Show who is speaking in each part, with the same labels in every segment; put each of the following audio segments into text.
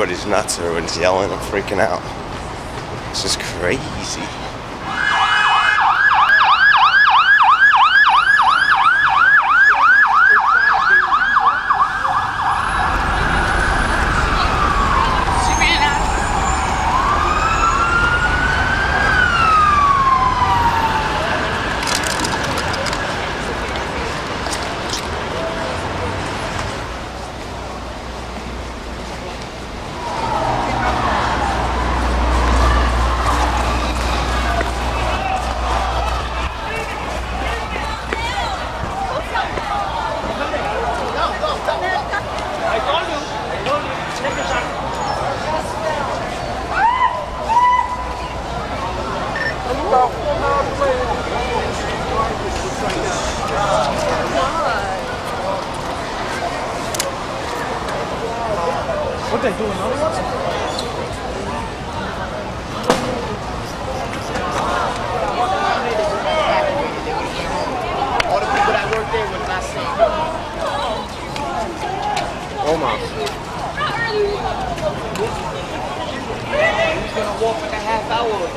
Speaker 1: everybody's nuts. Everyone's yelling and freaking out. It's just crazy.
Speaker 2: What they doing? All the people that work there would not see. Almost. He's gonna walk like a half hour ago.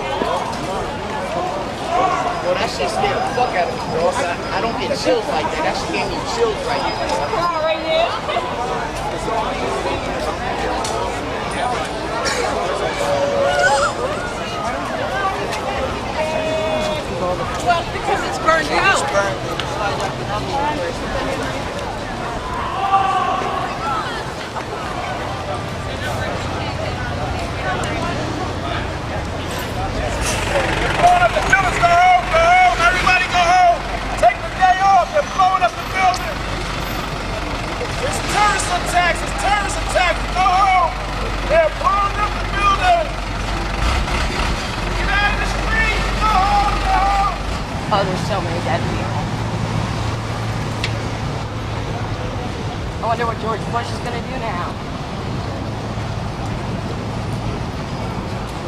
Speaker 2: Well, that shit scared the fuck out of me, bro. I don't get chills like that. That shit gave me chills right here. Right here.
Speaker 3: Well, because it's burned out.
Speaker 2: Everybody go home! Take the day off! They're blowing up the building! It's terrorist attacks! It's terrorist attacks! Go home! They're blowing up the building! Get out of the street! Go home! Go home!
Speaker 3: Oh, there's so many dead people. I wonder what George Bush is going to do now.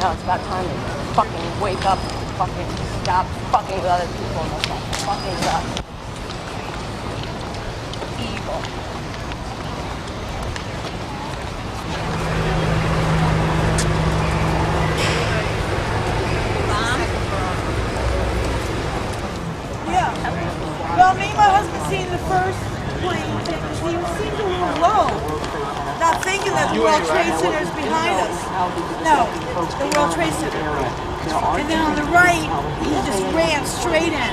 Speaker 3: No, it's about time to fucking wake up and fucking stop fucking with other people and that fucking sucks. Evil.
Speaker 4: Yeah. Well, me and my husband seen the first plane and he seemed a little low. Not thinking that the World Trade Center is behind us. No, the World Trade Center. And then on the right, he just ran straight in.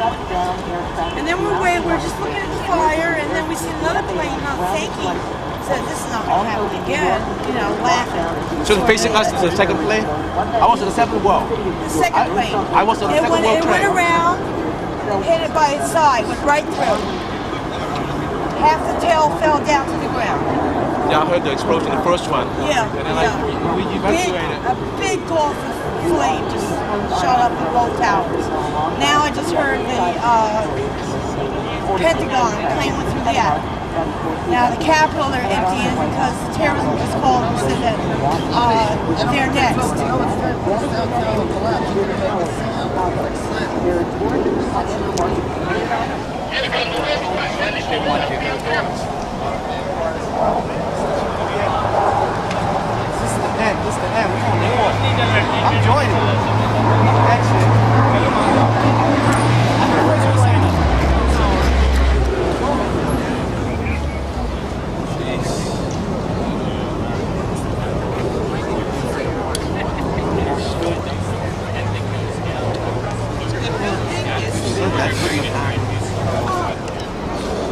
Speaker 4: And then we're just looking at the fire, and then we see another plane not thinking. Said, this is not going to happen again, you know, laughing.
Speaker 5: So it's facing us to the second plane? I was in the second world.
Speaker 4: The second plane.
Speaker 5: I was on the second world
Speaker 4: It went around, hit it by its side, went right through. Half the tail fell down to the ground.
Speaker 5: Yeah, I heard the explosion, the first one.
Speaker 4: Yeah,
Speaker 5: And then we evacuated.
Speaker 4: a big gulf of flame just shot up in both towers. Now I just heard the Pentagon plane went through that. Now the Capitol they're emptying because the terrorism was called and said that they're next.
Speaker 5: This is the end. We're on the war. I'm joining. Action.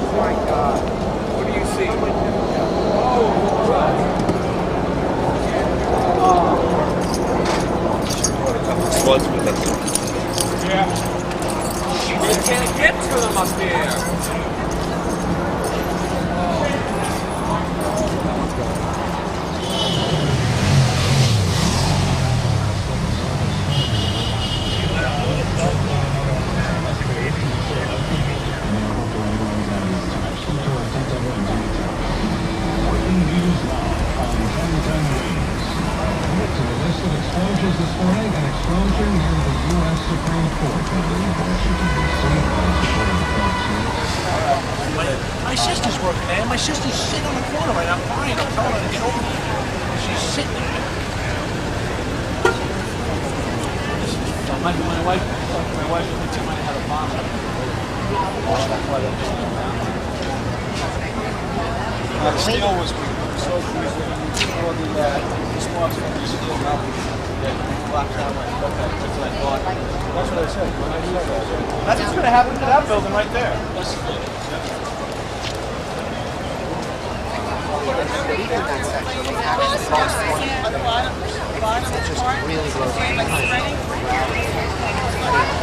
Speaker 2: Oh my God. What do you see? Yeah. You can't get to them up there.
Speaker 6: Explosions this morning, an explosion near the U.S. Supreme Court building in Washington, D.C.
Speaker 2: My sister's working there. My sister's sitting on the corner right now crying. I'm telling her to get over here. She
Speaker 5: My wife thinks you might have had a bomb. That's why the steel was weak. So for the sparks from the steel melted. Blacked out like, okay, that's what I thought. That's what I said. That's what's going to happen to that building right there.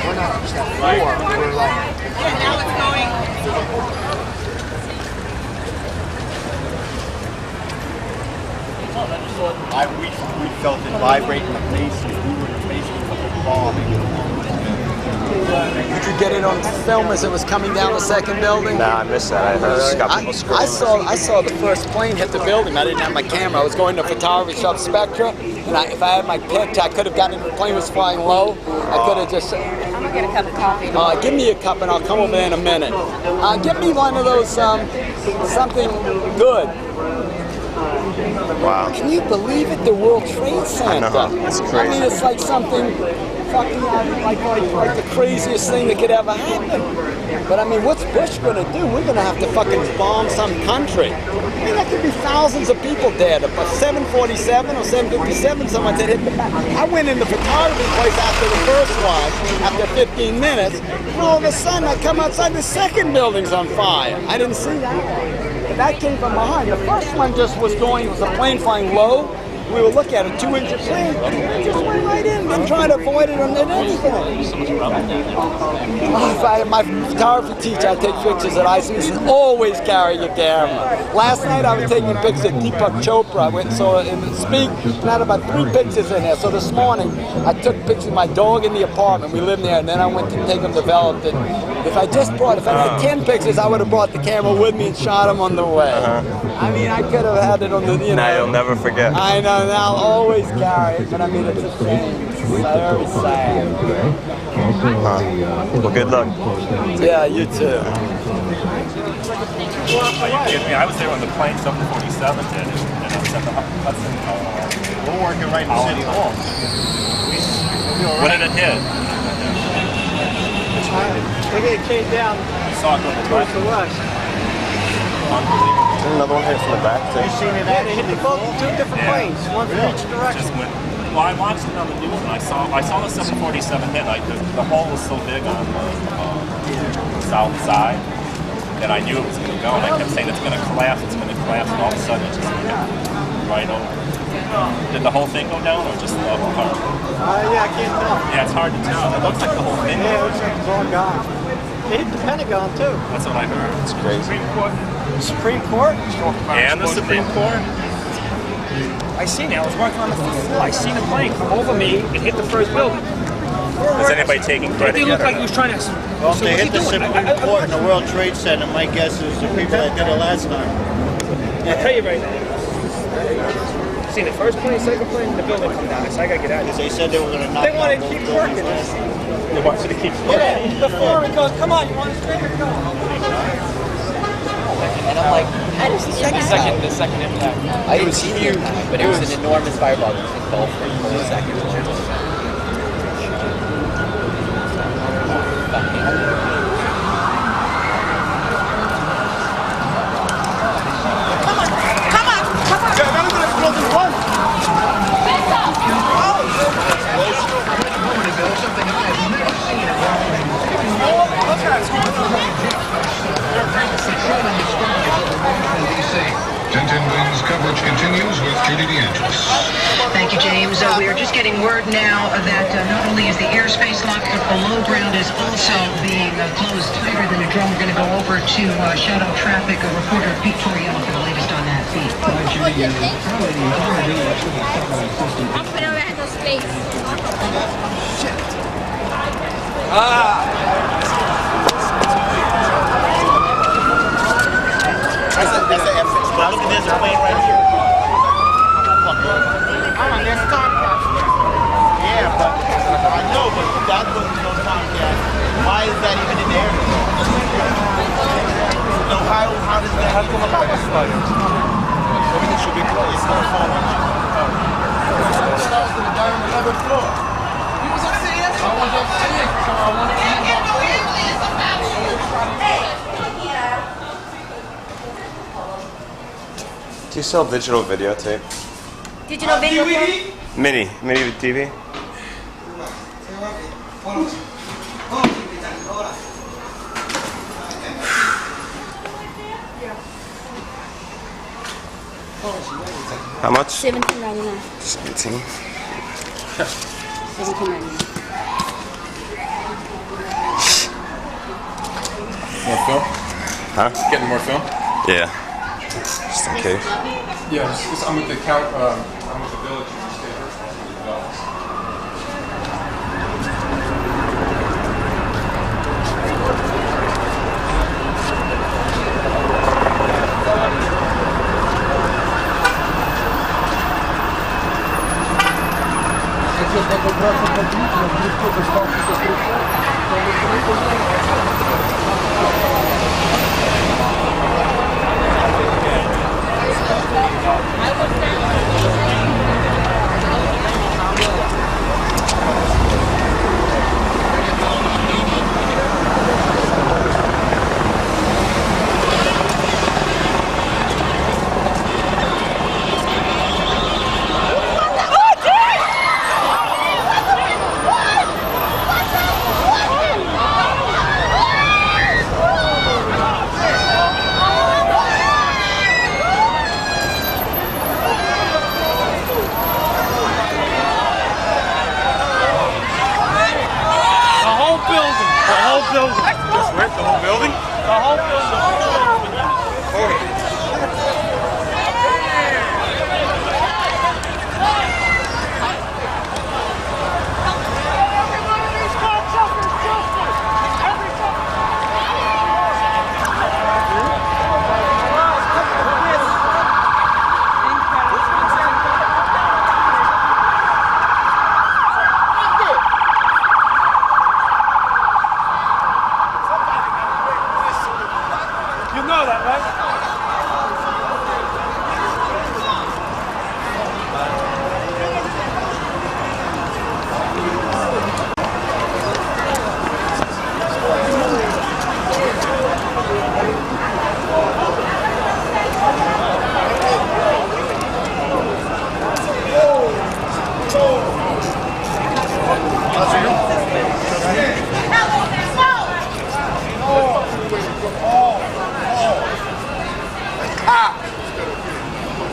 Speaker 7: We're not just that floor, we're like...
Speaker 4: Now it's going...
Speaker 7: We felt it vibrate in the basement. We were in the basement of the bombing.
Speaker 8: Did you get it on film as it was coming down the second building?
Speaker 1: Nah, I missed that. I just got people screaming.
Speaker 8: I saw the first plane hit the building. I didn't have my camera. I was going to photography shop Spectra, and if I had my picture, I could have gotten the plane was flying low. I could have just.
Speaker 3: I'm gonna get a cup of coffee.
Speaker 8: Give me a cup, and I'll come over in a minute. Get me one of those something good.
Speaker 1: Wow.
Speaker 8: Can you believe it? The World Trade Center.
Speaker 1: I know. It's crazy.
Speaker 8: I mean, it's like something fucking like the craziest thing that could ever happen. But I mean, what's Bush gonna do? We're gonna have to fucking bomb some country. I mean, there could be thousands of people dead. But 747 or 757, someone said hit the back. I went in the photography place after the first one, after 15 minutes, and all of a sudden I come outside, the second building's on fire. I didn't see that one. But that came from behind. The first one just was going, it was a plane flying low. We were looking at a 2-inch plane. It just went right in, didn't try to avoid it or anything. If I had my photography teacher, I'd take pictures at IC. He said, always carry your camera. Last night I was taking pictures of Deepak Chopra. I went and saw him speak, and I had about 3 pictures in there. So this morning, I took pictures of my dog in the apartment. We lived there, and then I went to take them developed. And if I had 10 pictures, I would have brought the camera with me and shot them on the way. I mean, I could have had it on the,
Speaker 1: Now you'll never forget.
Speaker 8: I know, and I'll always carry it, but I mean, it's a shame. It's very sad.
Speaker 1: Well, good luck.
Speaker 8: Yeah, you too.
Speaker 2: Are you kidding me? I was there when the plane 747 did it, and I was at the Hudson.
Speaker 7: We're working right in the city hall.
Speaker 2: When did it hit?
Speaker 5: Look at it came down
Speaker 2: You saw it going
Speaker 5: towards the
Speaker 2: left.
Speaker 5: west.
Speaker 2: Unbelievable.
Speaker 1: Did another one hit from the back too?
Speaker 7: You seen it
Speaker 5: Yeah, they hit the both 2 different
Speaker 2: Yeah.
Speaker 5: planes, one from each direction.
Speaker 2: Just went. Well, I watched it on the news and I saw the 747 hit. Like the hole was so big on the south side that I knew it was going to go. And I kept saying it's going to collapse, it's going to collapse, and all of a sudden it just hit right over. Did the whole thing go down or just the upper part?
Speaker 5: Yeah, I can't tell.
Speaker 2: Yeah, it's hard to tell. It looks like the whole thing.
Speaker 5: Yeah, it looks like it's all gone. They hit the Pentagon too.
Speaker 2: That's what I heard.
Speaker 1: It's crazy.
Speaker 5: The Supreme Court?
Speaker 2: And the Supreme Court?
Speaker 9: I seen it. I was working on the fifth floor. I seen the plane come over me and hit the first building.
Speaker 2: Is anybody taking
Speaker 9: It
Speaker 2: credit
Speaker 9: didn't
Speaker 2: yet
Speaker 9: look
Speaker 2: or
Speaker 9: like
Speaker 2: no?
Speaker 9: he was trying to.
Speaker 7: Well, if
Speaker 9: so
Speaker 7: they
Speaker 9: what's
Speaker 7: hit the
Speaker 9: he doing?
Speaker 7: Supreme Court and the World Trade Center, my guess is the people that did it last time.
Speaker 9: I'll tell you right now. Seen the first plane, second plane, the building come down. I said, I gotta get out of
Speaker 7: Because
Speaker 9: here.
Speaker 7: they said they were going to knock
Speaker 9: They wanted
Speaker 7: down
Speaker 9: to
Speaker 7: both
Speaker 9: keep working.
Speaker 7: buildings.
Speaker 9: They wanted to keep working.
Speaker 5: The foreman goes, come on, you want to straight or go?
Speaker 10: And I'm like, the second impact. I didn't see the impact, but it was an enormous fireball that engulfed for a second.
Speaker 6: Wings coverage continues with Judy DeAngelis.
Speaker 11: Thank you, James. We are just getting word now that not only is the airspace locked, but below ground is also being closed tighter than a drum. We're going to go over to shut off traffic. A reporter, Pete Toriello, for the latest on that feed.
Speaker 3: I'll put it back in space.
Speaker 7: That's the F-6. But look at this plane right here. Yeah, but I know, but that wasn't no Tomcat. Why is that even in there? No, how does that? How come everything should be closed? It's not falling.
Speaker 1: Do you sell digital videotape?
Speaker 3: Digital videotape?
Speaker 1: Mini TV? How much?
Speaker 3: $17.99.
Speaker 1: 17.
Speaker 3: $17.99.
Speaker 12: More film?
Speaker 1: Huh?
Speaker 12: Getting more film?
Speaker 1: Yeah. Just in case.
Speaker 12: Yeah, I'm with the I'm with the village.
Speaker 2: Just rent the whole building? The whole building. You know that, right?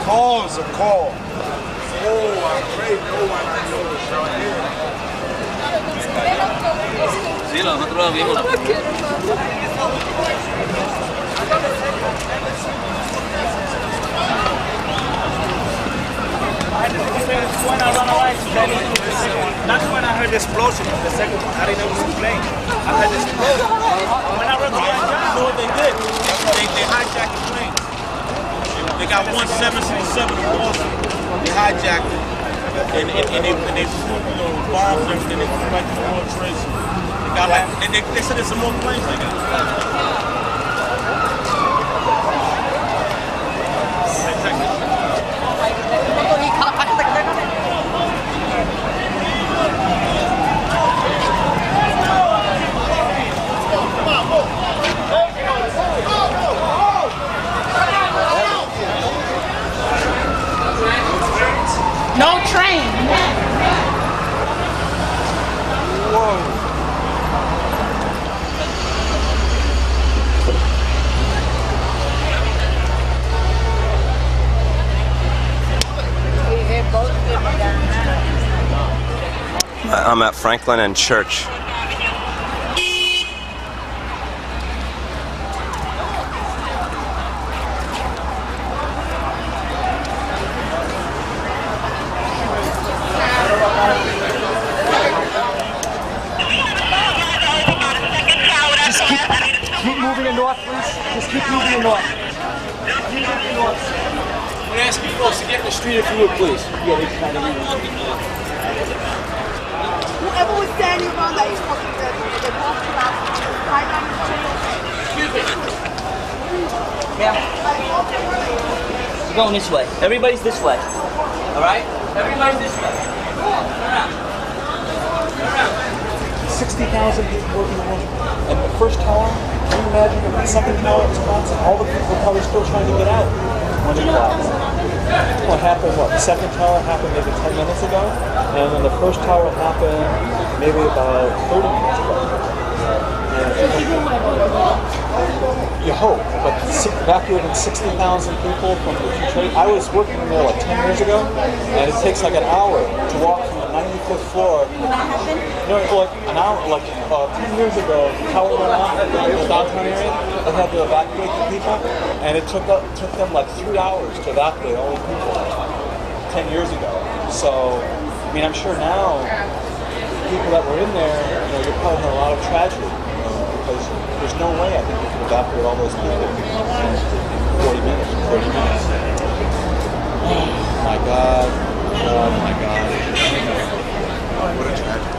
Speaker 2: Calls a call. Oh, I'm afraid no one I know is down here.
Speaker 10: Sí, nosotros lo vimos.
Speaker 2: That's when I heard the explosion of the second one. I didn't know it was a plane. I heard the explosion. When I read the right down, I know what they did. They hijacked the plane. They got 1767 in Boston. They hijacked it. And they flew, bombs and everything. They flew like the World Trade Center. They got like, they said there's some more planes they got.
Speaker 4: No train.
Speaker 2: Whoa.
Speaker 1: I'm at Franklin and Church.
Speaker 8: Keep moving it north, please. Just keep moving it north. Keep moving it north. I'm going to ask you folks to get in the street if you would, please. Yeah, they kind of
Speaker 4: Whoever was standing around that fucking building, they walked around right down the street.
Speaker 10: Excuse me. Yeah. We're going this way. Everybody's this way. All right? Everybody's this way. Turn around.
Speaker 5: 60,000 people working on it. And the first tower, can you imagine if the second tower was collapsing? All the people were probably still trying to get out when it collapsed. What happened, the second tower happened maybe 10 minutes ago, and then the first tower happened maybe about 30 minutes ago. You hope, but evacuating 60,000 people from the trade. I was working there like 10 years ago, and it takes like an hour to walk from the 95th floor. No, like an hour, like 10 years ago, the tower went off in the downtown area. They had to evacuate the people, and it took them like 3 hours to evacuate all the people 10 years ago. So, I mean, I'm sure now, people that were in there, you're probably had a lot of tragedy. Because there's no way I think you could evacuate all those people in 40 minutes, 30 minutes. Oh my God. Oh my God. What a tragedy.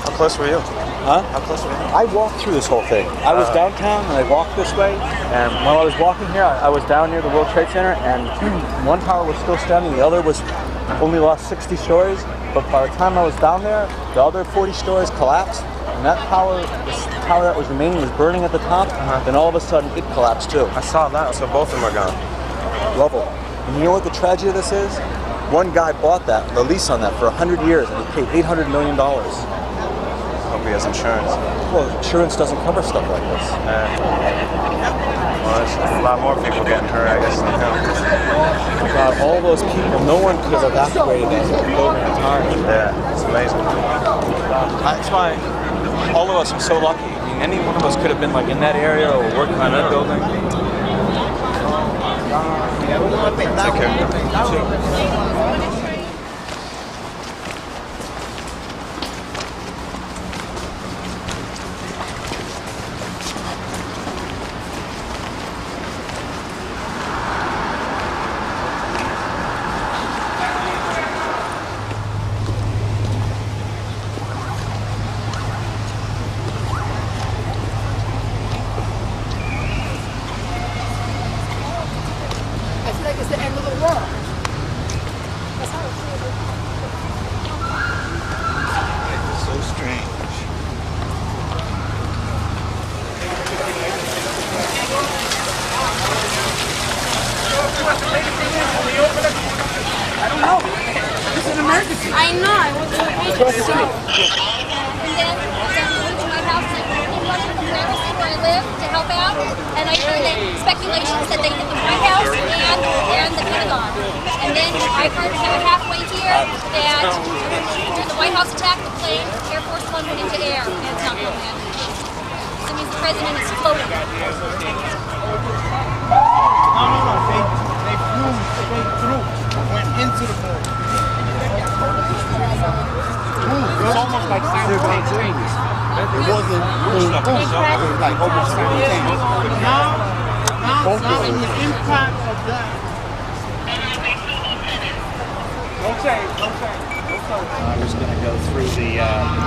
Speaker 1: How close were you?
Speaker 5: Huh?
Speaker 1: How close were you?
Speaker 5: I walked through this whole thing. I was downtown and I walked this way, and while I was walking here, I was down near the World Trade Center, and one tower was still standing, the other was only lost 60 stories, but by the time I was down there, the other 40 stories collapsed, and that tower, this tower that was remaining was burning at the top, then all of a sudden it collapsed too.
Speaker 1: I saw that, so both of them are gone.
Speaker 5: Level. And you know what the tragedy of this is? One guy bought the lease on that for 100 years, and he paid $800 million.
Speaker 1: Hope he has insurance.
Speaker 5: Well, insurance doesn't cover stuff like this.
Speaker 1: Well, there's a lot more people getting hurt, I guess, than him.
Speaker 5: God, all those people, no one could have evacuated that building in time.
Speaker 1: Yeah, it's amazing.
Speaker 5: That's why all of us are so lucky. I mean, any one of us could have been like in that area or working on that building.
Speaker 1: Take care.
Speaker 13: It's the end of the world. That's how it feels.
Speaker 1: It's so strange.
Speaker 13: I don't know. It's an emergency. I know. I want to make it so. And then went to my house in Washington, where I live, to help out. And I heard that speculations that they hit the White House and the Pentagon. And then I heard about halfway here that when the White House attacked the plane, Air Force One went into air, and it's not going in. So it means the president is floating.
Speaker 7: No. They flew straight through, went into the building.
Speaker 9: It's almost like simultaneous.
Speaker 7: It wasn't like almost simultaneous. Now in the impact of that.
Speaker 14: I was going to go through the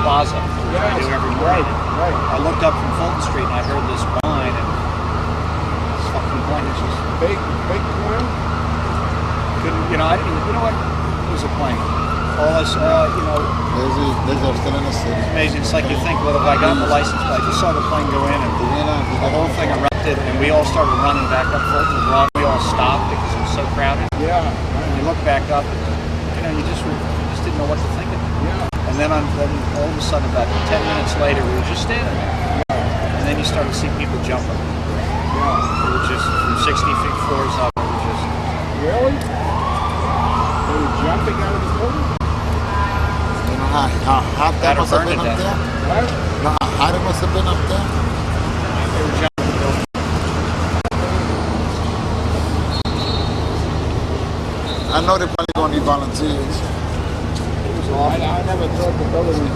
Speaker 14: plaza, which I do every morning. I looked up from Fulton Street and I heard this whine, and this fucking plane is just big plane. I didn't even, what? It was a plane. All I saw,
Speaker 15: There's still in the city.
Speaker 14: Amazing. It's like you think, well, if I got the license plate, I just saw the plane go in and the whole thing erupted, and we all started running back up Fulton Broad. We all stopped because it was so crowded.
Speaker 15: Yeah.
Speaker 14: And you look back up, and you just didn't know what to think of it. Yeah. And then all of a sudden, about 10 minutes later, we were just standing there. Yeah. And then you started to see people jumping. Yeah. They were just from 60 feet floors up. It was just...
Speaker 15: Really? They were jumping out of the building? You know how hot that must have been up there? Right? You know how hot it must have been up there? They were jumping the building. I know they're probably going to need volunteers.
Speaker 7: I never thought the building was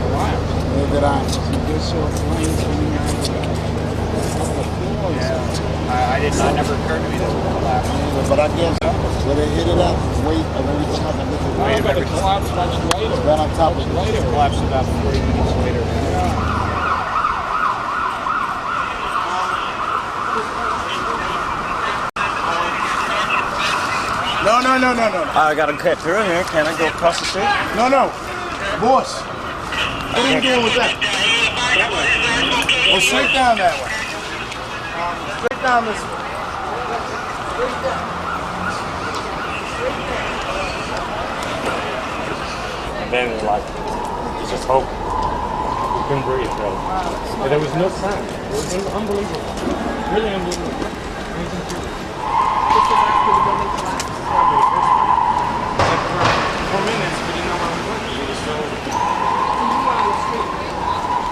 Speaker 7: collapse.
Speaker 15: Neither did I.
Speaker 7: You just saw flames coming out of the floor.
Speaker 14: Yeah. I never occurred to me that it would collapse.
Speaker 15: But I guess where they hit it at, weight of every top and this is
Speaker 7: Wait, but it collapsed much later.
Speaker 15: right on top of it.
Speaker 14: It collapsed about 40 minutes later.
Speaker 5: No.
Speaker 14: I gotta get through here. Can I go across the street?
Speaker 5: No. Boss. What are you doing with that? Well, straight down that way. Straight down this way.
Speaker 12: And then like, it's just hope. We couldn't breathe, bro. And there was no sound. It was unbelievable. Really unbelievable.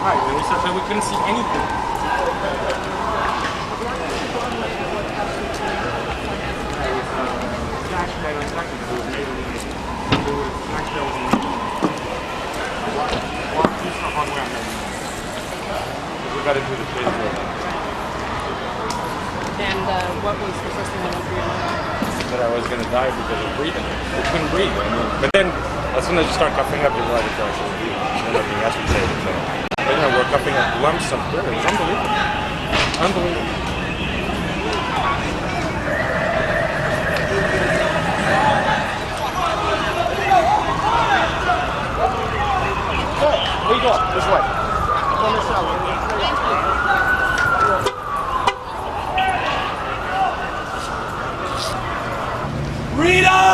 Speaker 12: Right, when we started, we couldn't see anything. We got into the place.
Speaker 3: And what was the first thing that went through your mind?
Speaker 12: That I was going to die because of breathing. I couldn't breathe. I mean, but then, as soon as you start coughing up, you realize that I should breathe. And everything else we say. But you know, we're coughing up lumps of dirt. It was unbelievable. Unbelievable.
Speaker 5: Where you go? This way. On this side. Rita!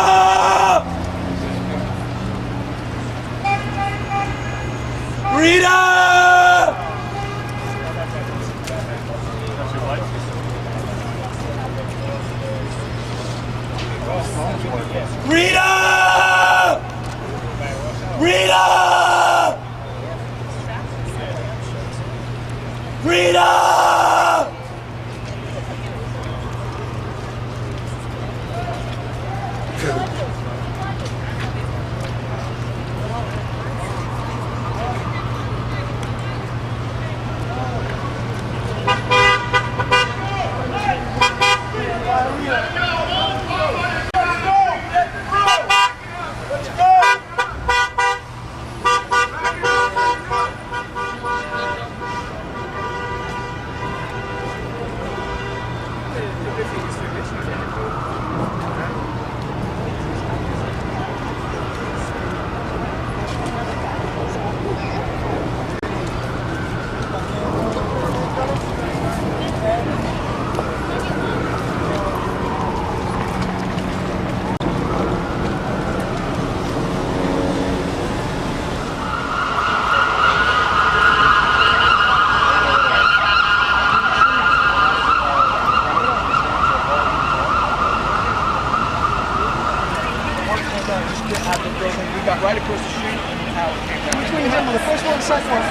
Speaker 5: Right across the street, and the tower came down. Between him and the first one and the second one.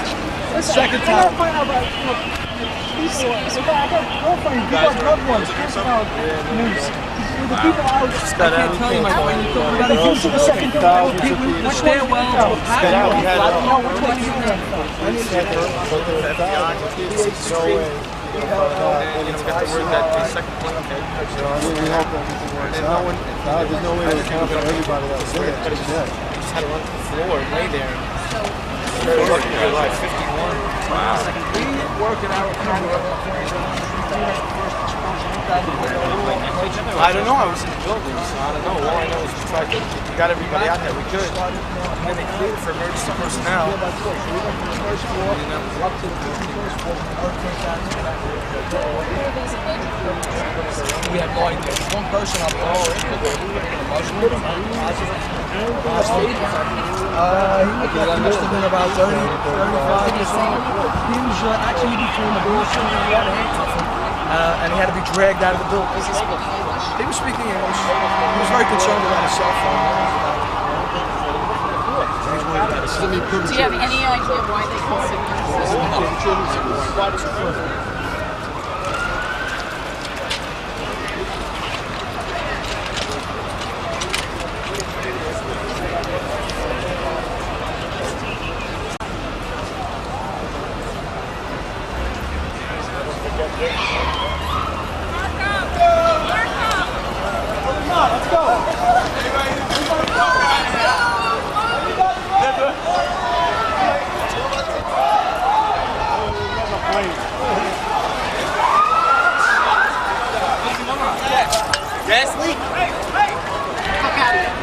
Speaker 5: Second tower. I got girlfriend, you got loved ones. News. The people out. I can't tell you, my friend. We got to go to the second tower. Which stairwell? Get out. I don't know which one you have. I need to get there.
Speaker 12: And it's got the word that the second plane came.
Speaker 15: We hope everything works out. There's no way to account for everybody that was there.
Speaker 10: Had to run to the floor and lay there.
Speaker 12: Very lucky in your life, 51.
Speaker 5: Wow. We work it out. I don't know. I was in the building, so I don't know. All I know is we tried to. We got everybody out there we could. And then they cleared for emergency personnel. We have no idea. One person on the all he must have been about 30, 35 years old. He was actually between the bullshit and he had a handcuff him. And he had to be dragged out of the building. He was speaking English. He was very concerned about his cell phone.
Speaker 3: Do you have any idea why they consider this?
Speaker 10: gas leak?
Speaker 2: Hey!
Speaker 10: Fuck out of here.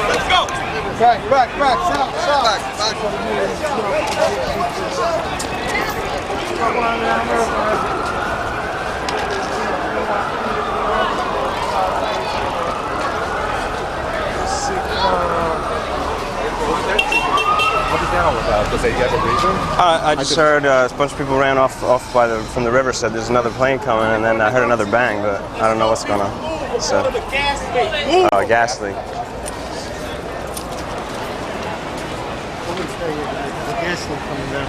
Speaker 2: Let's go!
Speaker 15: Back, south.
Speaker 12: Does they have a reason?
Speaker 1: I just heard a bunch of people ran off from the river, said there's another plane coming, and then I heard another bang, but I don't know what's going on. So, gas leak.
Speaker 15: The gas leak coming down.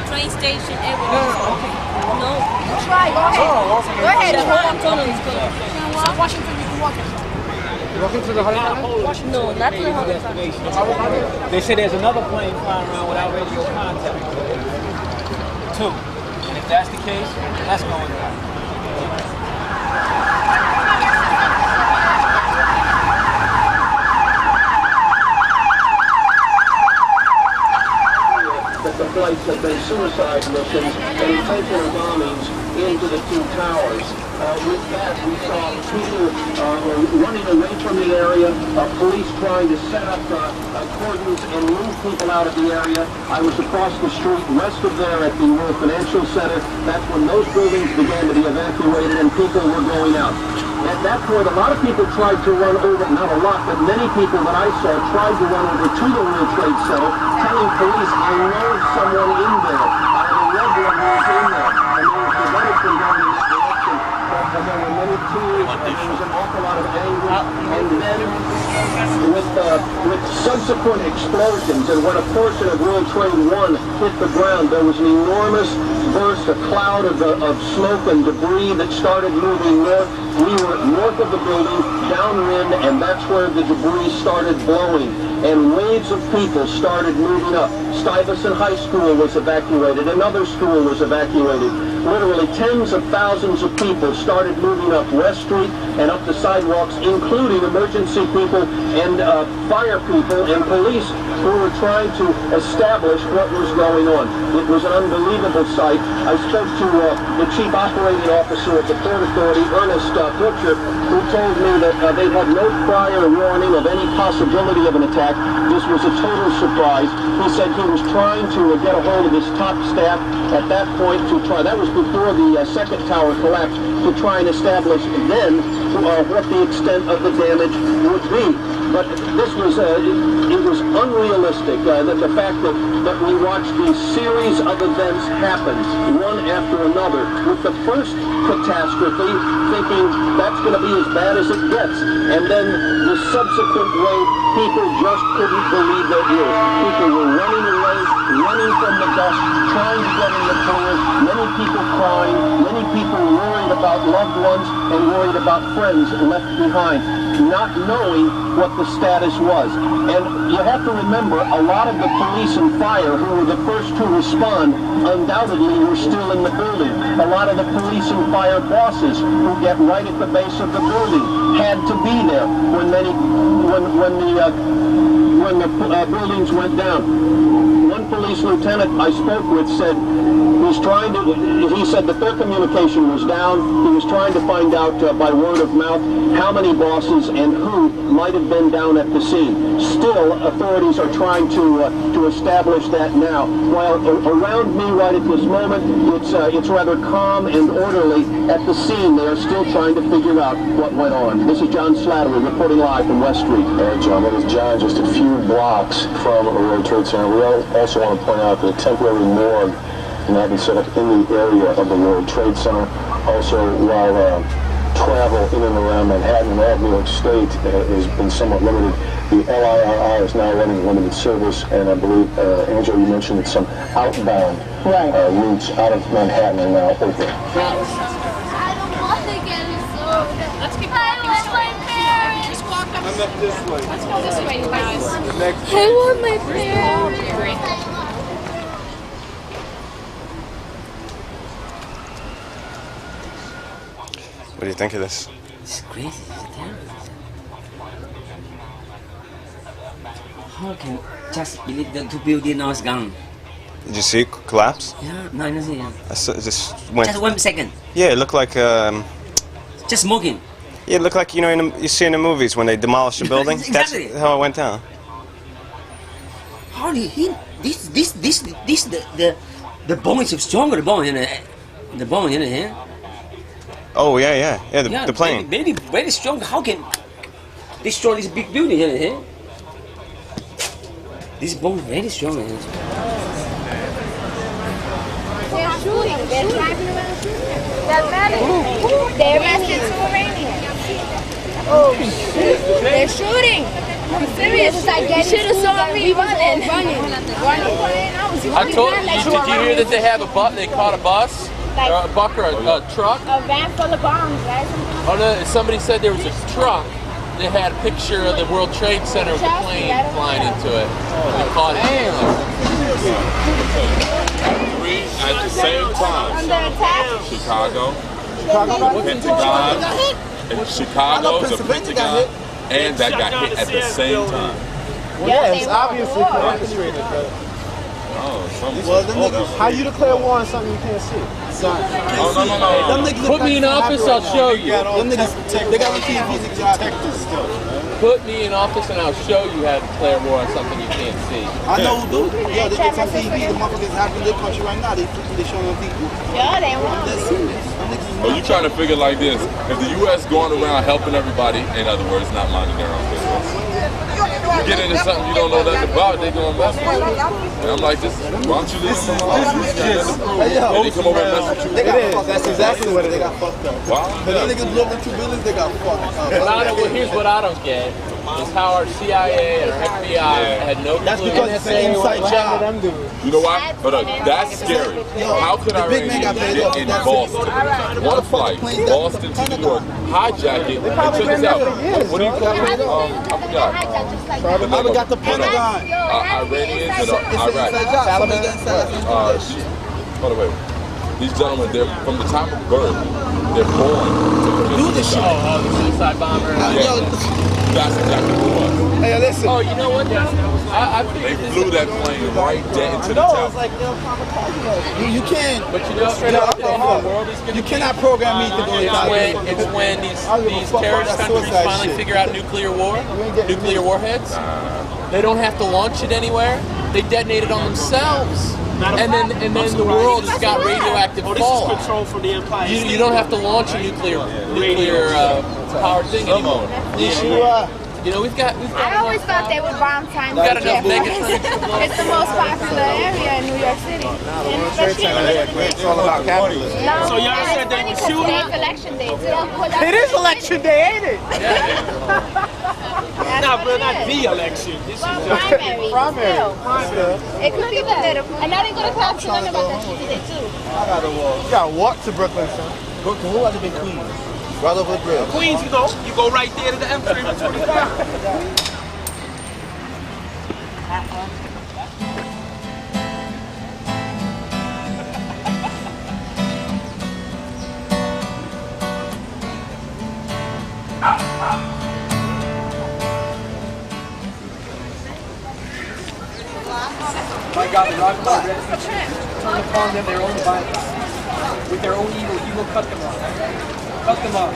Speaker 13: Train station, everything. No. Try, go ahead. Go ahead. The whole tunnel is closed. So Washington, you can walk it.
Speaker 14: Walking to the Hollywood?
Speaker 13: No, not to the Hollywood.
Speaker 14: They say there's another plane flying around without radio contact. 2. And if that's the case, that's going down.
Speaker 16: That the flights have been suicide missions and intentional bombings into the two towers. With that, we saw people running away from the area, police trying to set up cordons and move people out of the area. I was across the street west of there at the World Financial Center. That's when those buildings began to be evacuated and people were going out. At that point, a lot of people tried to run over, not a lot, but many people that I saw tried to run over to the World Trade Center, telling police, I know someone in there. I have a loved one who's in there. And there was the medicine going in that direction. And there were many tears, and there was an awful lot of anger. And then, with subsequent explosions, and when a portion of World Trade 1 hit the ground, there was an enormous burst, a cloud of smoke and debris that started moving north. We were north of the building, downwind, and that's where the debris started blowing. And waves of people started moving up. Stuyvesant High School was evacuated. Another school was evacuated. Literally tens of thousands of people started moving up West Street and up the sidewalks, including emergency people and fire people and police who were trying to establish what was going on. It was an unbelievable sight. I spoke to the chief operating officer of the Port Authority, Ernest Butcher, who told me that they'd had no prior warning of any possibility of an attack. This was a total surprise. He said he was trying to get a hold of his top staff at that point to try, that was before the second tower collapsed, to try and establish then what the extent of the damage would be. But this was, it was unrealistic, that the fact that we watched these series of events happen, one after another, with the first catastrophe thinking that's going to be as bad as it gets, and then the subsequent wave, people just couldn't believe their ears. People were running away, running from the dust, trying to get in the clear, many people crying, many people worried about loved ones and worried about friends left behind, not knowing what the status was. And you have to remember, a lot of the police and fire who were the first to respond undoubtedly were still in the building. A lot of the police and fire bosses who get right at the base of the building had to be there when the buildings went down. one police lieutenant I spoke with said he said that their communication was down. He was trying to find out by word of mouth how many bosses and who might have been down at the scene. Still, authorities are trying to establish that now. While around me right at this moment, it's rather calm and orderly at the scene. They are still trying to figure out what went on. This is John Slattery reporting live from West Street.
Speaker 17: All right, John, that is John, just a few blocks from a World Trade Center. We also want to point out that a temporary morgue now been set up in the area of the World Trade Center. Also, while travel in and around Manhattan and all of New York State has been somewhat limited, the LIRR is now running limited service, and I believe, Angela, you mentioned that some outbound routes out of Manhattan are now open.
Speaker 13: I don't want to get a soda. Let's keep walking. I want my parents. Just walk up. I'm up this way. Let's go this way, you guys. I want my parents.
Speaker 1: What do you think of this?
Speaker 18: It's crazy. It's terrible. How can just believe the two buildings now is gone?
Speaker 1: Did you see it collapse?
Speaker 18: Yeah, no, no, yeah.
Speaker 1: Just went.
Speaker 18: Just 1 second.
Speaker 1: Yeah, it looked like.
Speaker 18: Just smoking.
Speaker 1: Yeah, it looked like, you know, you see in the movies when they demolish a building.
Speaker 18: Exactly.
Speaker 1: That's how it went down.
Speaker 18: How did he? The bone is stronger. The bone in it here.
Speaker 1: Oh yeah. The plane.
Speaker 18: Maybe very strong. How can destroy this big building here? This bone very strong.
Speaker 13: They're shooting. They're driving around shooting. That's matter. They arrested 2 Iranians. Oh shit! They're shooting. I'm serious. You should have saw me running.
Speaker 10: I told you. Did you hear that they have a bus? They caught a bus.
Speaker 13: Like
Speaker 10: or a buck or a truck?
Speaker 13: A van full of bombs, right?
Speaker 10: Oh no! Somebody said there was a truck that had a picture of the World Trade Center with the plane flying into it. They caught it.
Speaker 19: 3 at the same time.
Speaker 13: Under attack.
Speaker 19: Chicago, the Pentagon, and Chicago, the Pentagon, and that got hit at the same time.
Speaker 5: Well, yeah, it's obviously orchestrated. How you declare war on something you can't see?
Speaker 10: Put me in office, I'll show you.
Speaker 5: Them niggas, they got TVs to protect us still.
Speaker 10: Put me in office and I'll show you how to declare war on something you can't see.
Speaker 5: I know who do. Yeah, they get some TV. The motherfuckers happen in their country right now. They showing on TV.
Speaker 13: Yeah, they want.
Speaker 19: Are you trying to figure like this? If the U.S. going around helping everybody, in other words, not minding their own business, you get into something you don't know nothing about, they gonna mess with you. And I'm like, why don't you listen to they come over and mess with you.
Speaker 5: That's exactly what they got fucked up.
Speaker 19: Wow.
Speaker 5: But these niggas blew up the 2 buildings, they got fucked up.
Speaker 10: Well, here's what I don't get. Is how our CIA and our FBI had no clue.
Speaker 5: That's because it's an inside job.
Speaker 19: You know why? But that's scary. How could Iranians get in Boston? One flight, Boston to New York, hijack it, and check this out. What do you call it? I forgot.
Speaker 5: The mother got the Pentagon.
Speaker 19: Iranians and Iraq. By the way, these gentlemen, they're from the time of birth, they're born to
Speaker 10: do this shit. Oh, the suicide bomber.
Speaker 19: That's exactly what it was.
Speaker 5: Hey, listen.
Speaker 10: Oh, you know what?
Speaker 19: They flew that plane right dead into the tower.
Speaker 5: It's like you can't.
Speaker 10: But you know, straight up, the world is
Speaker 5: you cannot program me to go
Speaker 10: It's when these terrorist countries finally figure out nuclear warheads. They don't have to launch it anywhere. They detonate it on themselves. And then the world has got radioactive fallout.
Speaker 9: This is control from the Empire.
Speaker 10: You don't have to launch a nuclear powered thing anymore. You know, we've got.
Speaker 13: I always thought they would bomb Times
Speaker 10: We've got
Speaker 13: Square.
Speaker 10: enough Megatron.
Speaker 13: It's the most popular area in New York City.
Speaker 5: It's all about capitalism.
Speaker 13: No,
Speaker 9: So y'all said they were shooting?
Speaker 13: Today's election day.
Speaker 5: It is election day, ain't it?
Speaker 9: Nah, bro, not the election. This is
Speaker 13: primary.
Speaker 5: Primary.
Speaker 13: It could be political. And I didn't go to class to learn about that shit today too.
Speaker 5: I gotta walk. You gotta walk to Brooklyn, son. Brooklyn, who hasn't been Queens? Right over the bridge.
Speaker 9: Queens, you go right there to the M325.
Speaker 8: my God, the rock my refuge turn upon them their own violence. With their own evil, he will cut them off. Cut them off.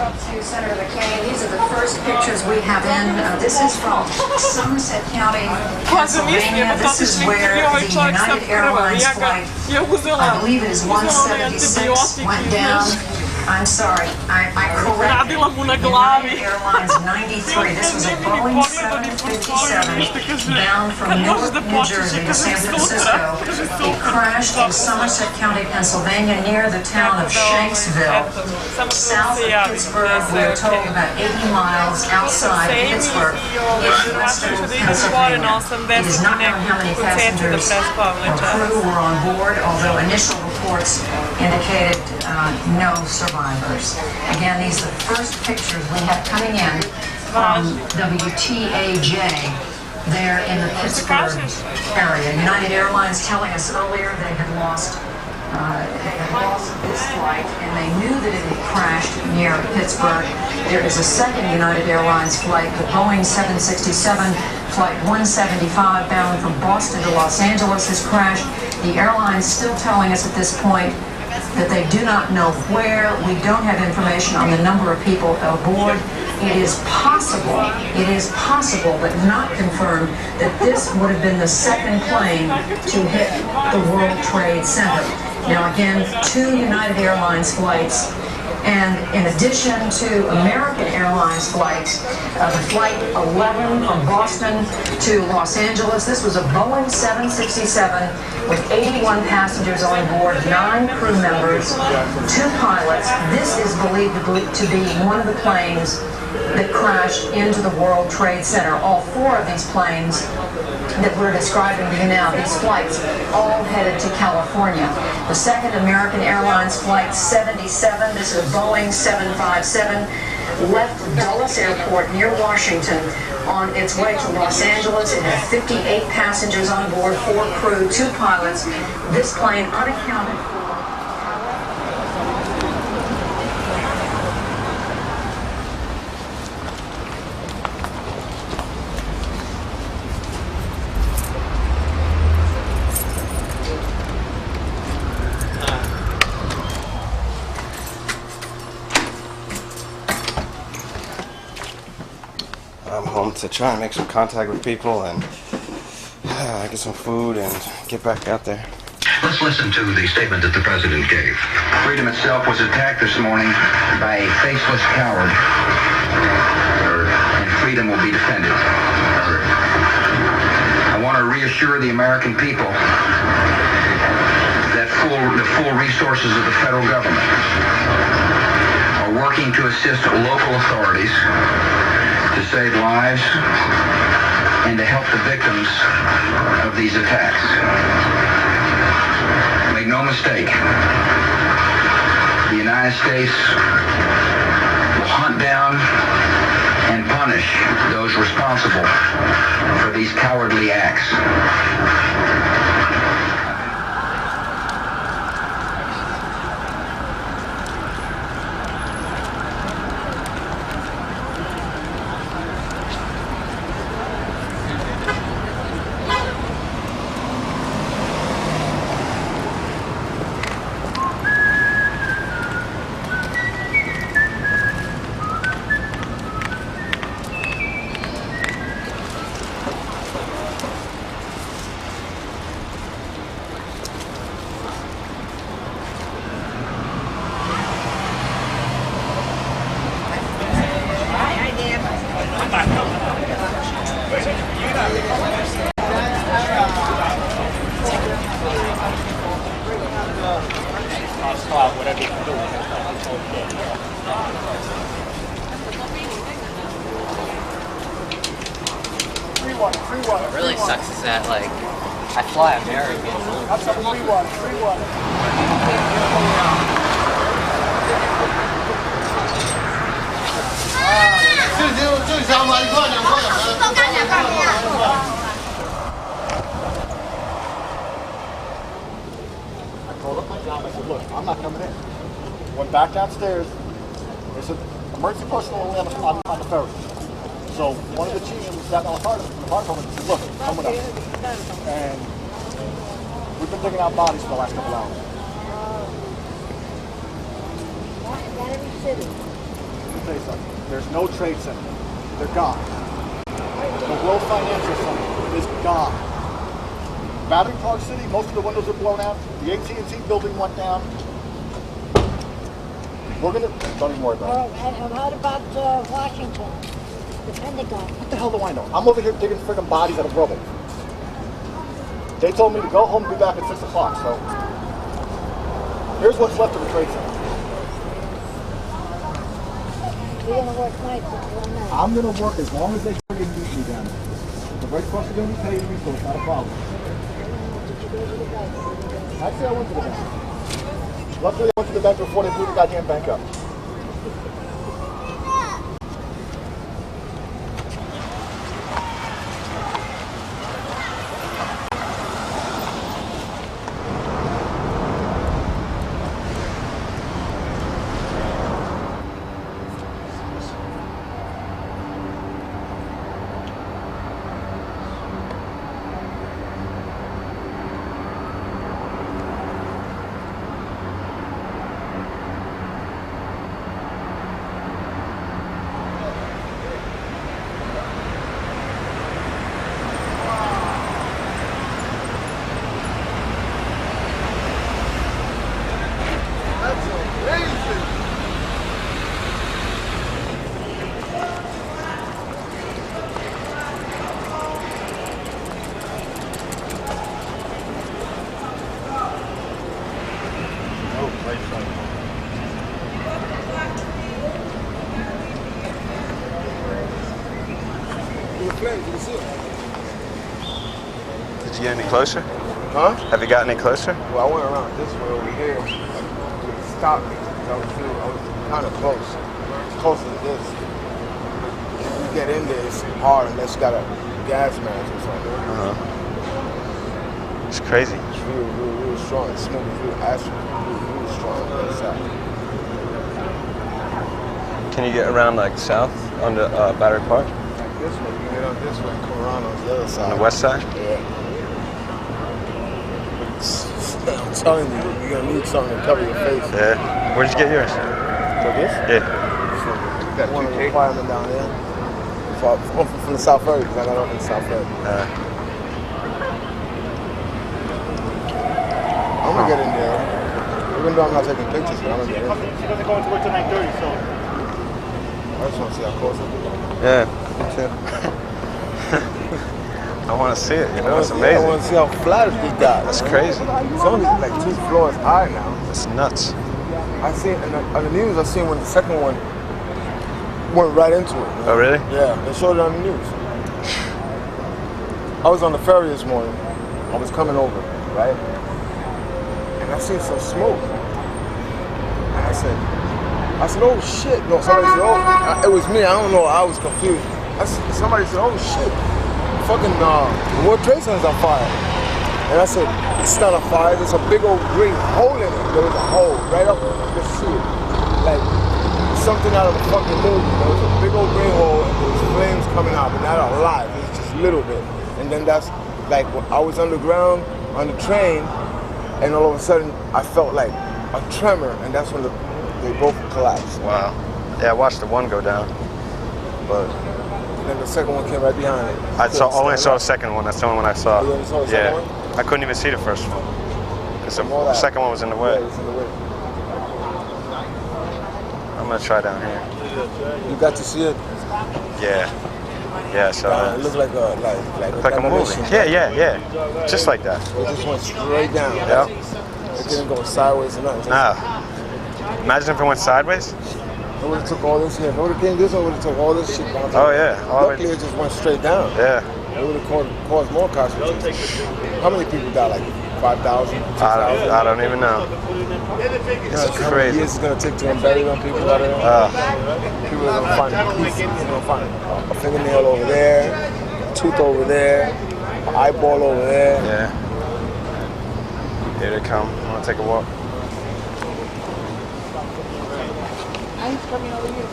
Speaker 11: To Senator McCain, these are the first pictures we have in. This is from Somerset County, Pennsylvania. This is where the United Airlines flight, I believe it is 176, went down. I'm sorry, I corrected. United Airlines 93. This was a Boeing 757 bound from Newark, New Jersey to San Francisco. It crashed in Somerset County, Pennsylvania, near the town of Shanksville, south of Pittsburgh. We are told about 80 miles outside of Pittsburgh in western Pennsylvania. It is not known how many passengers or crew were on board, although initial reports indicated no survivors. Again, these are the first pictures we have coming in from WTAJ there in the Pittsburgh area. United Airlines telling us earlier they had lost this flight, and they knew that it had crashed near Pittsburgh. There is a second United Airlines flight, the Boeing 767, flight 175, bound from Boston to Los Angeles, has crashed. The airline is still telling us at this point that they do not know where. We don't have information on the number of people aboard. It is possible, but not confirmed, that this would have been the second plane to hit the World Trade Center. Now again, 2 United Airlines flights, and in addition to American Airlines flights, the flight 11 from Boston to Los Angeles, this was a Boeing 767 with 81 passengers on board, 9 crew members, 2 pilots. This is believed to be one of the planes that crashed into the World Trade Center. All 4 of these planes that we're describing to you now, these flights, all headed to California. The second American Airlines flight 77, this is a Boeing 757, left Dulles Airport near Washington on its way to Los Angeles. It had 58 passengers on board, 4 crew, 2 pilots. This plane unaccounted for.
Speaker 1: I'm home to try and make some contact with people and get some food and get back out there.
Speaker 20: Let's listen to the statement that the president gave. Freedom itself was attacked this morning by a faceless coward, and freedom will be defended. I want to reassure the American people that the full resources of the federal government are working to assist local authorities to save lives and to help the victims of these attacks. Make no mistake, the United States will hunt down and punish those responsible for these cowardly acts.
Speaker 21: What really sucks is that, like, I fly American.
Speaker 2: That's a free one, free one.
Speaker 5: I told up my job, I said, look, I'm not coming in. Went back downstairs. They said, Emergency personnel only on the ferry. So one of the chiefs got on the fire department and said, look, come with us. And we've been digging out bodies for the last couple hours.
Speaker 7: Not every city.
Speaker 5: Let me tell you something. There's no trade center. They're gone. The World Financial Center is gone. Battery Park City, most of the windows are blown out. The AT&T building went down. We're gonna, don't even worry about it.
Speaker 7: And what about Washington? The Pentagon?
Speaker 5: What the hell do I know? I'm over here digging freaking bodies out of rubble. They told me to go home and be back at 6 o'clock, so here's what's left of the trade center.
Speaker 7: You're gonna work nights one night.
Speaker 5: I'm gonna work as long as they freaking need me down there. The Red Cross is gonna be paid me, so it's not a problem.
Speaker 7: Did you go to the bank?
Speaker 5: Actually, I went to the bank. Luckily, I went to the bank before they blew the goddamn bank up.
Speaker 1: Did you get any closer?
Speaker 2: Huh?
Speaker 1: Have you gotten any closer?
Speaker 2: Well, I went around this way over here. It stopped me. I was kind of close. Closer to this. If you get in there, it's hard unless you got a gas mask or something.
Speaker 1: It's crazy.
Speaker 2: It's really strong. It's smoke is really really strong on the side.
Speaker 1: Can you get around like south on the Battery Park?
Speaker 2: Like this way. You can get on this way and come around on the other side.
Speaker 1: On the west side?
Speaker 2: Yeah. I'm telling you, you're gonna need something to cover your face.
Speaker 1: Yeah. Where'd you get yours?
Speaker 2: So this?
Speaker 1: Yeah.
Speaker 2: Got one of the firemen down there. From the South Ferry, because I got off in the South Ferry. I'm gonna get in there. Even though I'm not taking pictures, but I'm gonna get in there.
Speaker 5: She doesn't go into work till 9:30, so.
Speaker 2: I just want to see how close I can get.
Speaker 1: Yeah, me too. I want to see it, you know, it's amazing.
Speaker 2: I want to see how flat it got.
Speaker 1: That's crazy.
Speaker 2: It's only like 2 floors high now.
Speaker 1: It's nuts.
Speaker 2: I seen on the news. I seen when the second one went right into it. Man.
Speaker 1: Oh really?
Speaker 2: Yeah, they showed it on the news. I was on the ferry this morning. I was coming over, right? And I seen some smoke. And I said, oh shit. No, somebody said, oh, it was me. I don't know. I was confused. Somebody said, oh shit. Fucking the World Trade Center's on fire. And I said, it's not a fire, there's a big old green hole in it. There was a hole right up, you can see it. Like something out of a fucking movie. There was a big old green hole and there was flames coming out, but not a lot, it was just a little bit. And then that's like, when I was underground on the train, and all of a sudden I felt like a tremor, and that's when they both collapsed.
Speaker 1: Wow. Yeah, I watched the one go down, but
Speaker 2: and then the second one came right behind it.
Speaker 1: I only saw the second one. That's the only one I saw.
Speaker 2: You only saw the second one?
Speaker 1: I couldn't even see the first one because the second one was in the way.
Speaker 2: Yeah, it was in the way.
Speaker 1: I'm gonna try down here.
Speaker 2: You got to see it?
Speaker 1: Yeah. Yeah, so
Speaker 2: it looked like a
Speaker 1: like a movie. Yeah. Just like that.
Speaker 2: It just went straight down.
Speaker 1: Yeah.
Speaker 2: It didn't go sideways or nothing.
Speaker 1: Nah. Imagine if it went sideways.
Speaker 2: It would have took all this here. If it would have came this way, it would have took all this shit down.
Speaker 1: Oh yeah.
Speaker 2: Luckily, it just went straight down.
Speaker 1: Yeah.
Speaker 2: It would have caused more casualties. How many people died? Like 5,000?
Speaker 1: I don't even know. It's crazy.
Speaker 2: How many years it's gonna take to unbury them people out of there? People are gonna find pieces. They're gonna find a fingernail over there, a tooth over there, an eyeball over there.
Speaker 1: Yeah. Here they come. I'm gonna take a walk.
Speaker 7: I Mine's coming over here.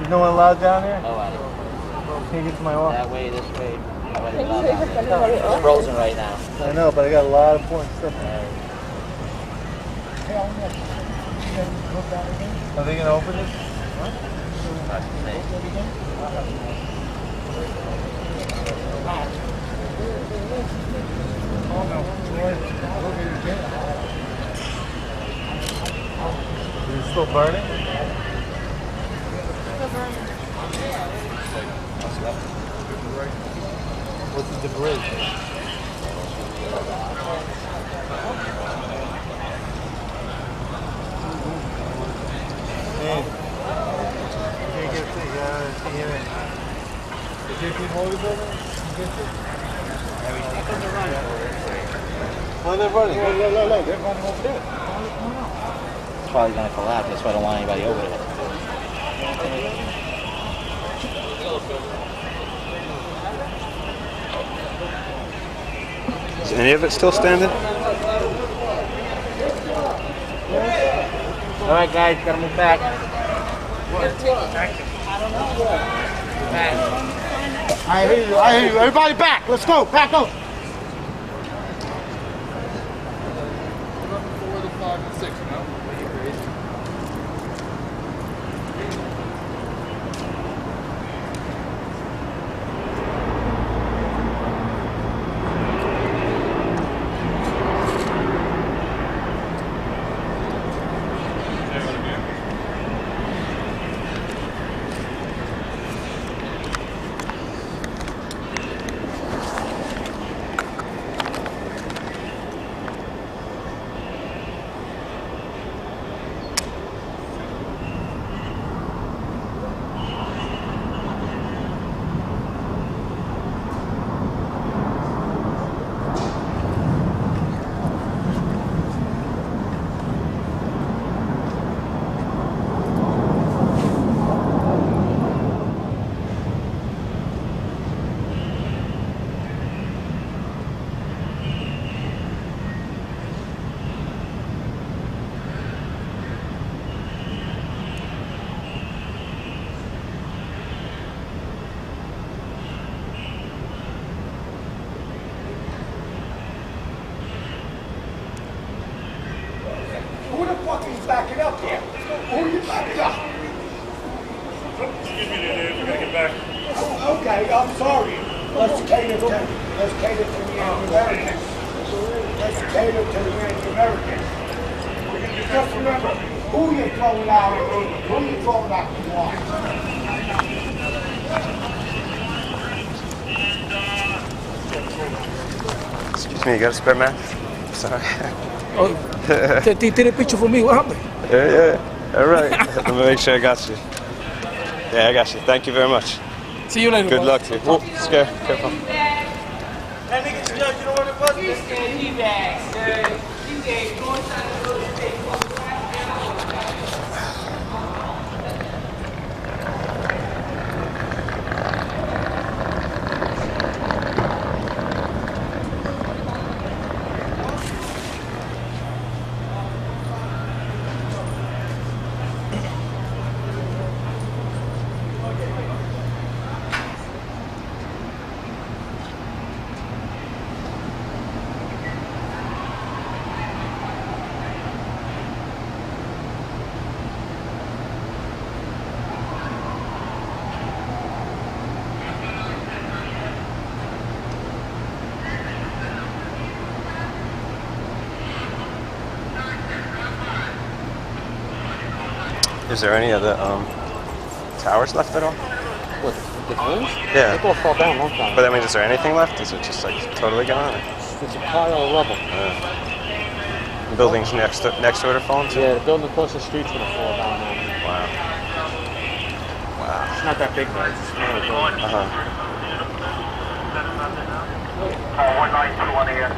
Speaker 5: No one allowed down here?
Speaker 21: Nobody.
Speaker 5: Can't get to my office.
Speaker 21: That way, this way. Nobody's allowed down there. It's frozen right now.
Speaker 5: I know, but I got a lot of important stuff. Are they gonna open this? Is it still burning? What's the debris? Man, can't get to the JP Morgan building? Well, they're running. Look, they're running over there.
Speaker 21: It's probably going to collapse. That's why I don't want anybody over there.
Speaker 1: Is any of it still standing?
Speaker 21: All right, guys, gotta move back.
Speaker 7: I hear you. Everybody back. Let's go. Back up.
Speaker 15: 4, 5, and 6, no?
Speaker 7: Who the fuck is backing up here? Who are you backing up?
Speaker 2: Excuse me, dude. We gotta get back.
Speaker 7: Okay, I'm sorry. Let's cater to the Americans. Let's cater to the Americans. Just remember, who you throwing out, who you throwing out the line.
Speaker 1: Excuse me, you got a spare match? Sorry.
Speaker 9: Oh, take a picture for me. What happened?
Speaker 1: Yeah. All right. Let me make sure I got you. Yeah, I got you. Thank you very much.
Speaker 9: See you later.
Speaker 1: Good
Speaker 9: boss.
Speaker 1: luck to you. Oh, scare. Careful.
Speaker 2: That nigga Judge, you know what it was? He said he back, sir. He said go inside the little thing.
Speaker 1: Is there any of the towers left at all?
Speaker 12: What, the balloons?
Speaker 1: Yeah.
Speaker 12: They all fell down a long time.
Speaker 1: But I mean, is there anything left? Is it just like totally gone?
Speaker 12: It's a pile of rubble.
Speaker 1: Buildings next to it are falling too?
Speaker 12: Yeah, the building across the street's gonna fall down now.
Speaker 1: Wow. Wow.
Speaker 12: It's not that big though, it's a smaller building.
Speaker 2: One line, 2 here.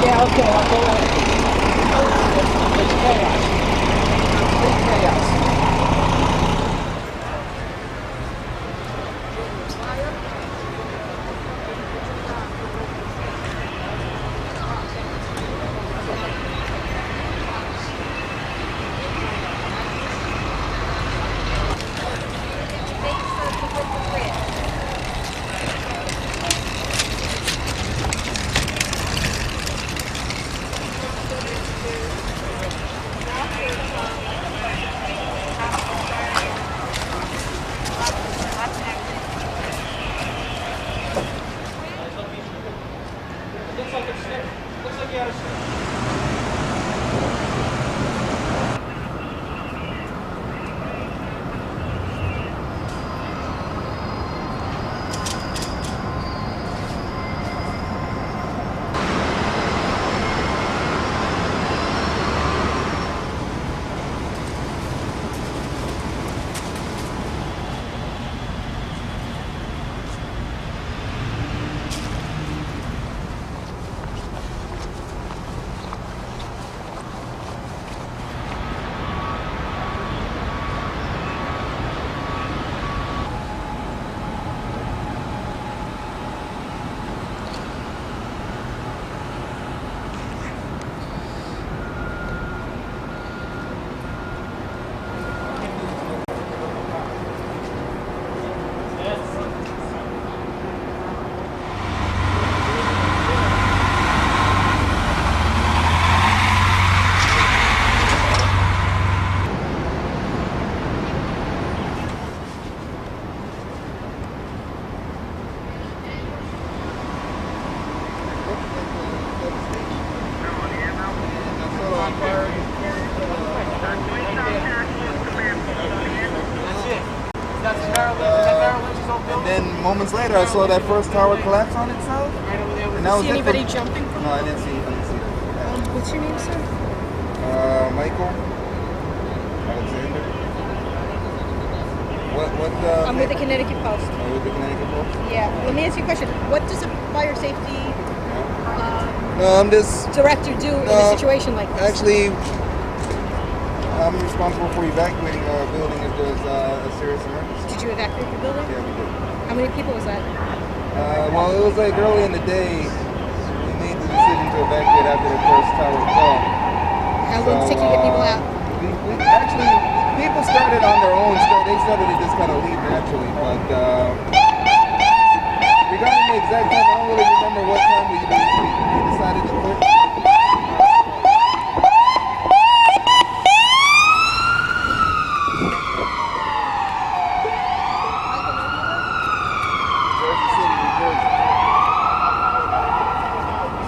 Speaker 4: Yeah, okay, I'll go with it. It's chaos. It's chaos.
Speaker 5: And then moments later, I saw that first tower collapse on itself. And that was
Speaker 4: See anybody jumping from
Speaker 5: No, I didn't see it.
Speaker 4: What's your name, sir?
Speaker 5: Michael Alexander.
Speaker 4: I'm with the Connecticut Post.
Speaker 5: Oh, with the Connecticut Post?
Speaker 4: Yeah. Let me ask you a question. What does a fire safety
Speaker 5: No, I'm just
Speaker 4: director do in a situation like this?
Speaker 5: Actually, I'm responsible for evacuating a building if there's a serious emergency.
Speaker 4: Did you evacuate the building?
Speaker 5: Yeah, we did.
Speaker 4: How many people was that?
Speaker 5: Well, it was like early in the day. We made the decision to evacuate after the first tower fell.
Speaker 4: How long did it take you to get people out?
Speaker 5: Actually, people started on their own. They started to just kind of leave naturally. But regarding the exact time, I don't really remember what time we decided to quit.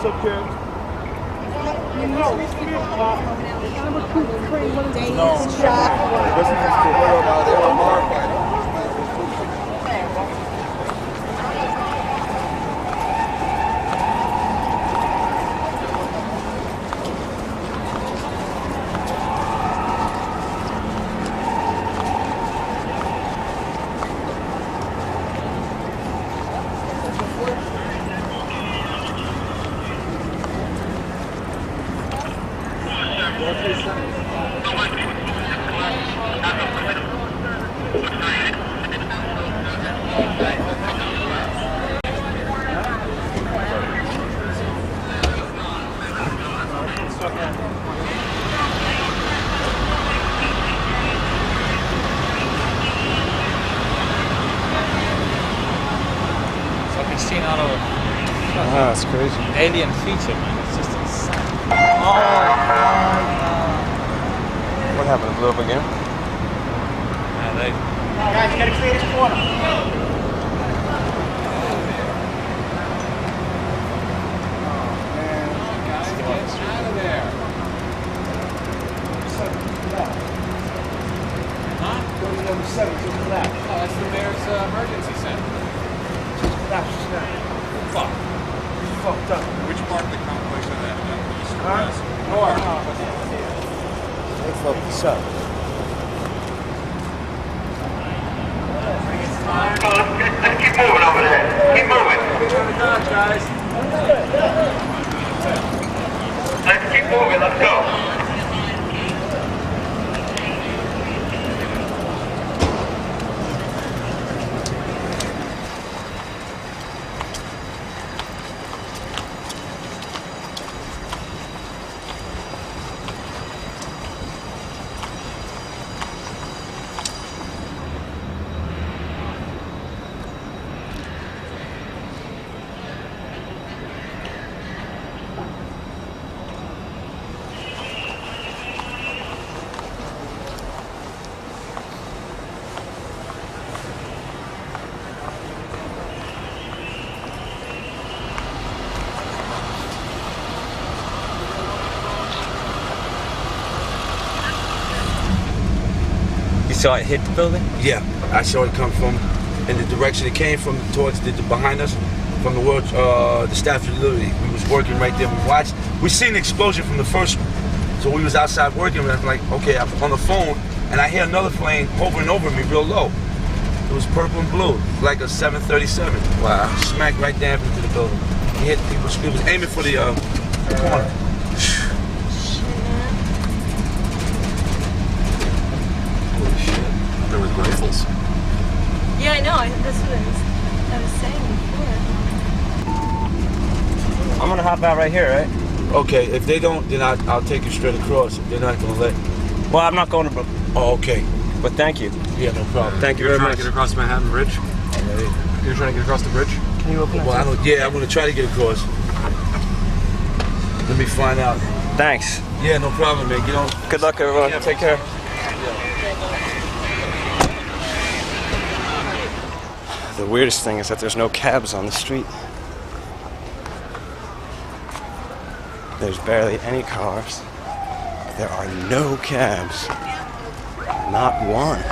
Speaker 2: So good.
Speaker 5: What
Speaker 1: that's crazy.
Speaker 12: Alien feature, man. It's just insane.
Speaker 1: What happened? It blew up again?
Speaker 12: They...
Speaker 5: Guys, you gotta clear this corner. Number 7, to the left.
Speaker 10: Oh, that's the mayor's emergency center.
Speaker 5: Left, just now.
Speaker 12: Fuck.
Speaker 5: Fucked up.
Speaker 12: Which part of the complex is that? East or
Speaker 5: Huh?
Speaker 12: west?
Speaker 5: North. They fucked us up.
Speaker 16: Let's keep moving over there. Keep moving.
Speaker 5: Guys.
Speaker 16: Let's keep moving. Let's go.
Speaker 6: saw it hit the building?
Speaker 22: Yeah, I saw it come from in the direction it came from, towards the behind us, from the world, the Statue of Liberty. We was working right there. We watched. We seen the explosion from the first one, so we was outside working. And I was like, okay, I'm on the phone, and I hear another plane hovering over me real low. It was purple and blue, like a 737. Wow! Smacked right down into the building. It was aiming for the corner.
Speaker 12: There was rifles.
Speaker 4: Yeah, I know. That's what I was saying before.
Speaker 6: I'm gonna hop out right here, right?
Speaker 22: Okay, if they don't, then I'll take you straight across. If they're not gonna let.
Speaker 6: Well, I'm not going to.
Speaker 22: Oh, okay.
Speaker 6: But thank you.
Speaker 22: Yeah, no problem.
Speaker 6: Thank you very much.
Speaker 12: You're trying to get across Manhattan Bridge? You're trying to get across the bridge?
Speaker 6: Can you open
Speaker 22: Well, I don't. Yeah, I'm gonna try to get across. Let me find out.
Speaker 6: Thanks.
Speaker 22: Yeah, no problem, man. Get on.
Speaker 6: Good luck, everyone.
Speaker 22: Yeah,
Speaker 6: Take care.
Speaker 1: The weirdest thing is that there's no cabs on the street. There's barely any cars. There are no cabs. Not one.